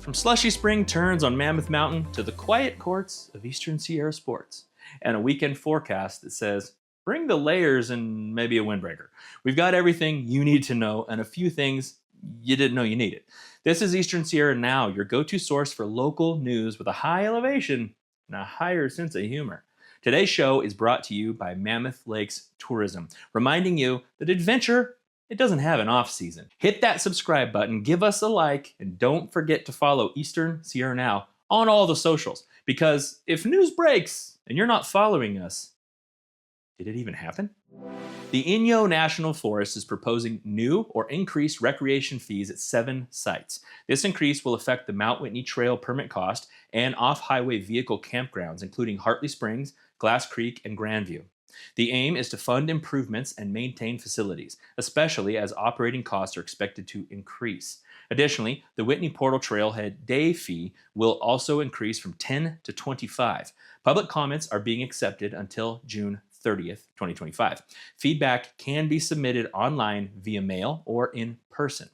From slushy spring turns on Mammoth Mountain to the quiet courts of Eastern Sierra sports, and a weekend forecast that says, bring the layers and maybe a windbreaker. We've got everything you need to know and a few things you didn't know you needed. This is Eastern Sierra Now, your go-to source for local news with a high elevation and a higher sense of humor. Today's show is brought to you by Mammoth Lakes Tourism, reminding you that adventure, it doesn't have an off season. Hit that subscribe button, give us a like, and don't forget to follow Eastern Sierra Now on all the socials. Because if news breaks and you're not following us, did it even happen? The Inyo National Forest is proposing new or increased recreation fees at 7 sites. This increase will affect the Mount Whitney Trail permit cost and off-highway vehicle campgrounds, including Hartley Springs, Glass Creek, and Grandview. The aim is to fund improvements and maintain facilities, especially as operating costs are expected to increase. Additionally, the Whitney Portal Trailhead day fee will also increase from 10 to 25. Public comments are being accepted until June 30th, 2025. Feedback can be submitted online via mail or in person.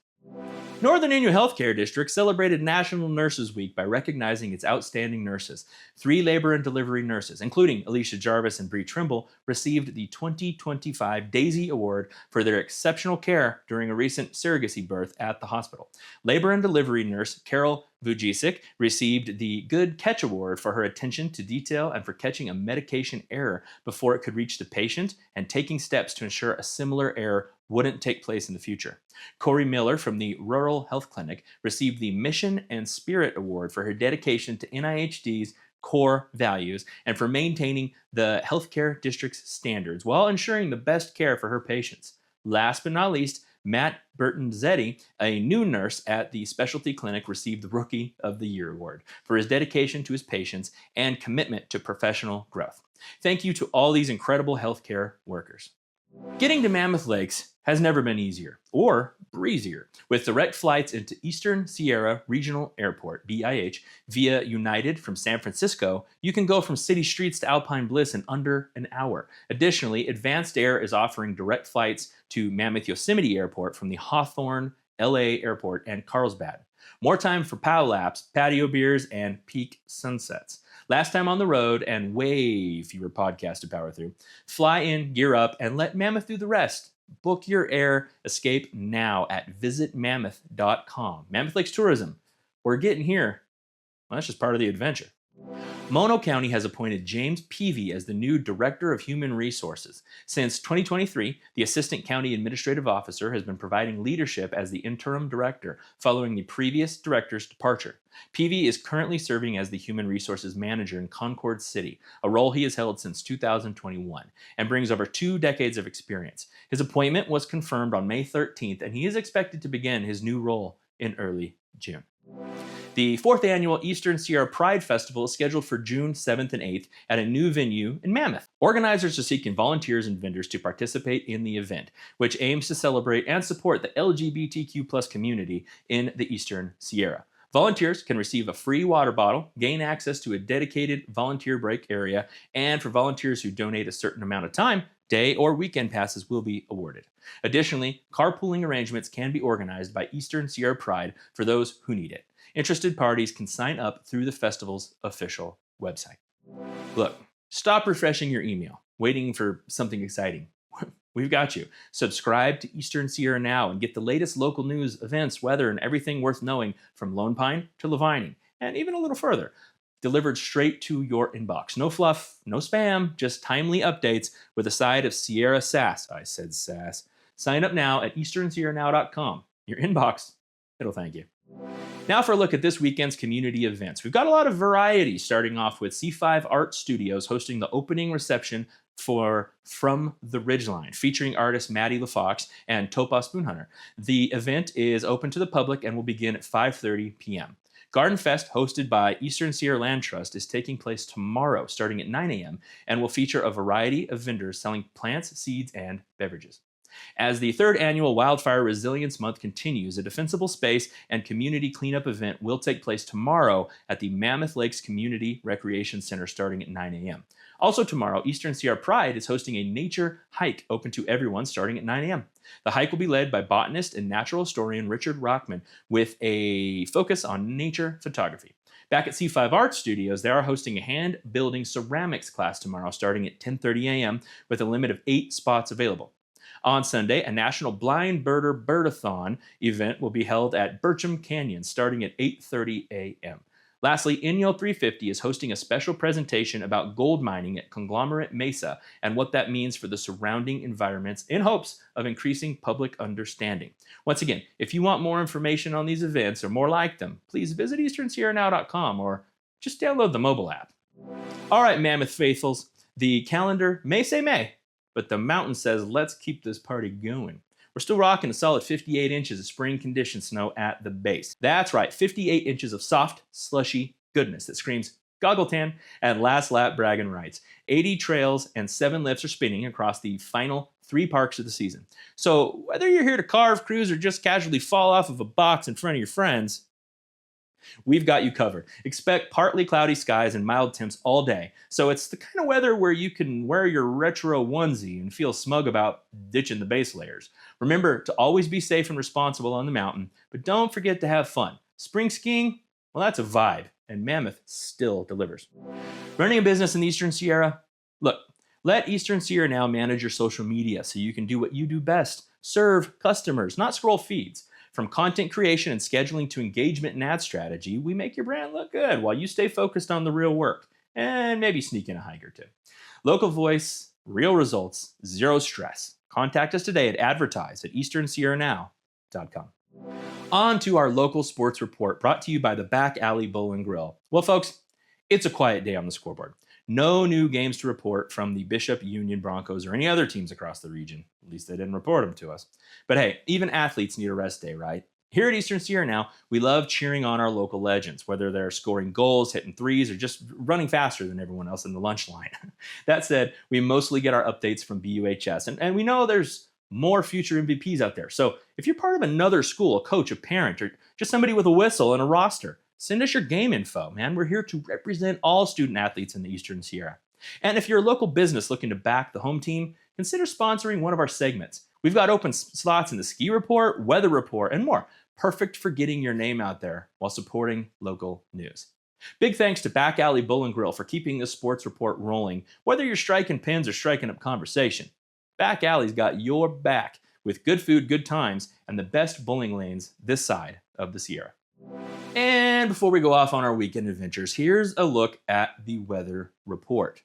Northern Inyo Healthcare District celebrated National Nurses Week by recognizing its outstanding nurses. 3 labor and delivery nurses, including Alicia Jarvis and Bree Trimble, received the 2025 Daisy Award for their exceptional care during a recent surrogacy birth at the hospital. Labor and delivery nurse Carol Vujicic received the Good Catch Award for her attention to detail and for catching a medication error before it could reach the patient and taking steps to ensure a similar error wouldn't take place in the future. Corey Miller from the Rural Health Clinic received the Mission and Spirit Award for her dedication to NIHD's core values and for maintaining the healthcare district's standards while ensuring the best care for her patients. Last but not least, Matt Burton-Zetti, a new nurse at the specialty clinic, received the Rookie of the Year award for his dedication to his patients and commitment to professional growth. Thank you to all these incredible healthcare workers. Getting to Mammoth Lakes has never been easier or breezier. With direct flights into Eastern Sierra Regional Airport, BIH, via United from San Francisco, you can go from city streets to Alpine Bliss in under an hour. Additionally, Advanced Air is offering direct flights to Mammoth Yosemite Airport from the Hawthorne, LA Airport, and Carlsbad. More time for pow laps, patio beers, and peak sunsets. Last time on the road and way fewer podcasts to power through. Fly in, gear up, and let Mammoth do the rest. Book your air escape now at visitmammoth.com. Mammoth Lakes Tourism. We're getting here. Well, that's just part of the adventure. Mono County has appointed James Peavy as the new Director of Human Resources. Since 2023, the Assistant County Administrative Officer has been providing leadership as the interim director following the previous director's departure. Peavy is currently serving as the Human Resources Manager in Concord City, a role he has held since 2021, and brings over 2 decades of experience. His appointment was confirmed on May 13th, and he is expected to begin his new role in early June. The 4th Annual Eastern Sierra Pride Festival is scheduled for June 7th and 8th at a new venue in Mammoth. Organizers are seeking volunteers and vendors to participate in the event, which aims to celebrate and support the LGBTQ+ community in the Eastern Sierra. Volunteers can receive a free water bottle, gain access to a dedicated volunteer break area, and for volunteers who donate a certain amount of time, day or weekend passes will be awarded. Additionally, carpooling arrangements can be organized by Eastern Sierra Pride for those who need it. Interested parties can sign up through the festival's official website. Look, stop refreshing your email, waiting for something exciting. We've got you. Subscribe to Eastern Sierra Now and get the latest local news, events, weather, and everything worth knowing from Lone Pine to Levining, and even a little further, delivered straight to your inbox. No fluff, no spam, just timely updates with a side of Sierra sass. I said sass. Sign up now at easternsierranow.com. Your inbox, it'll thank you. Now for a look at this weekend's community events. We've got a lot of variety, starting off with C5 Art Studios hosting the opening reception for From the Ridgeline, featuring artist Maddie LaFox and Topa Spoonhunter. The event is open to the public and will begin at 5:30 p.m. Garden Fest, hosted by Eastern Sierra Land Trust, is taking place tomorrow, starting at 9 a.m., and will feature a variety of vendors selling plants, seeds, and beverages. As the third annual Wildfire Resilience Month continues, a defensible space and community cleanup event will take place tomorrow at the Mammoth Lakes Community Recreation Center starting at 9 a.m. Also tomorrow, Eastern Sierra Pride is hosting a nature hike open to everyone starting at 9 a.m. The hike will be led by botanist and natural historian Richard Rockman with a focus on nature photography. Back at C5 Art Studios, they are hosting a hand-building ceramics class tomorrow starting at 10:30 a.m. with a limit of 8 spots available. On Sunday, a National Blind Birder Birdathon event will be held at Bircham Canyon starting at 8:30 a.m. Lastly, Inyo 350 is hosting a special presentation about gold mining at Conglomerate Mesa and what that means for the surrounding environments in hopes of increasing public understanding. Once again, if you want more information on these events or more like them, please visit easternsierranow.com or just download the mobile app. All right, Mammoth faithfuls, the calendar may say May, but the mountain says let's keep this party going. We're still rocking a solid 58 inches of spring condition snow at the base. That's right, 58 inches of soft, slushy goodness that screams goggle tan and last lap bragging rights. 80 trails and 7 lifts are spinning across the final 3 parks of the season. So whether you're here to carve, cruise, or just casually fall off of a box in front of your friends, we've got you covered. Expect partly cloudy skies and mild temps all day. So it's the kind of weather where you can wear your retro onesie and feel smug about ditching the base layers. Remember to always be safe and responsible on the mountain, but don't forget to have fun. Spring skiing, well, that's a vibe, and Mammoth still delivers. Running a business in the Eastern Sierra? Look, let Eastern Sierra Now manage your social media so you can do what you do best. Serve customers, not scroll feeds. From content creation and scheduling to engagement and ad strategy, we make your brand look good while you stay focused on the real work and maybe sneak in a hike or two. Local voice, real results, zero stress. Contact us today at advertise@easternsierranow.com. On to our local sports report brought to you by the Back Alley Bowl and Grill. Well, folks, it's a quiet day on the scoreboard. No new games to report from the Bishop, Union, Broncos, or any other teams across the region. At least they didn't report them to us. But hey, even athletes need a rest day, right? Here at Eastern Sierra Now, we love cheering on our local legends, whether they're scoring goals, hitting threes, or just running faster than everyone else in the lunch line. That said, we mostly get our updates from BUHS, and we know there's more future MVPs out there. So if you're part of another school, a coach, a parent, or just somebody with a whistle and a roster, send us your game info, man. We're here to represent all student athletes in the Eastern Sierra. And if you're a local business looking to back the home team, consider sponsoring one of our segments. We've got open slots in the ski report, weather report, and more. Perfect for getting your name out there while supporting local news. Big thanks to Back Alley Bowl and Grill for keeping this sports report rolling, whether you're striking pins or striking up conversation. Back Alley's got your back with good food, good times, and the best bowling lanes this side of the Sierra. And before we go off on our weekend adventures, here's a look at the weather report.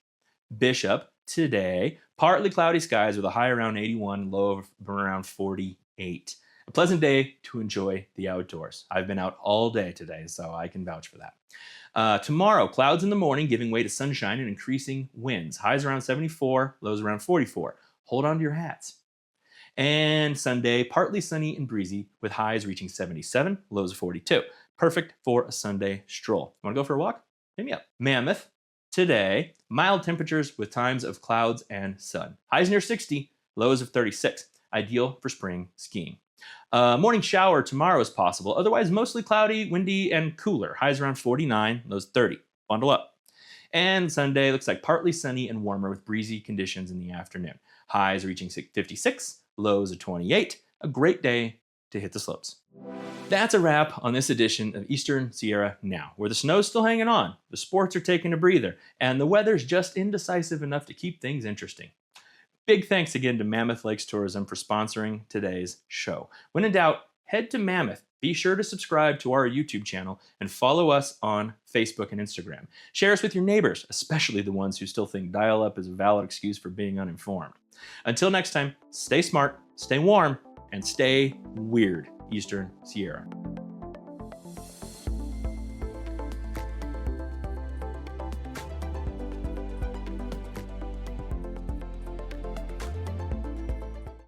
Bishop, today, partly cloudy skies with a high around 81, low of around 48. A pleasant day to enjoy the outdoors. I've been out all day today, so I can vouch for that. Tomorrow, clouds in the morning giving way to sunshine and increasing winds. Highs around 74, lows around 44. Hold on to your hats. And Sunday, partly sunny and breezy with highs reaching 77, lows of 42. Perfect for a Sunday stroll. Want to go for a walk? Hit me up. Mammoth, today, mild temperatures with times of clouds and sun. Highs near 60, lows of 36. Ideal for spring skiing. Morning shower tomorrow is possible. Otherwise, mostly cloudy, windy, and cooler. Highs around 49, lows 30. Bundle up. And Sunday looks like partly sunny and warmer with breezy conditions in the afternoon. Highs reaching 56, lows of 28. A great day to hit the slopes. That's a wrap on this edition of Eastern Sierra Now, where the snow's still hanging on, the sports are taking a breather, and the weather's just indecisive enough to keep things interesting. Big thanks again to Mammoth Lakes Tourism for sponsoring today's show. When in doubt, head to Mammoth. Be sure to subscribe to our YouTube channel and follow us on Facebook and Instagram. Share us with your neighbors, especially the ones who still think dial-up is a valid excuse for being uninformed. Until next time, stay smart, stay warm, and stay weird, Eastern Sierra.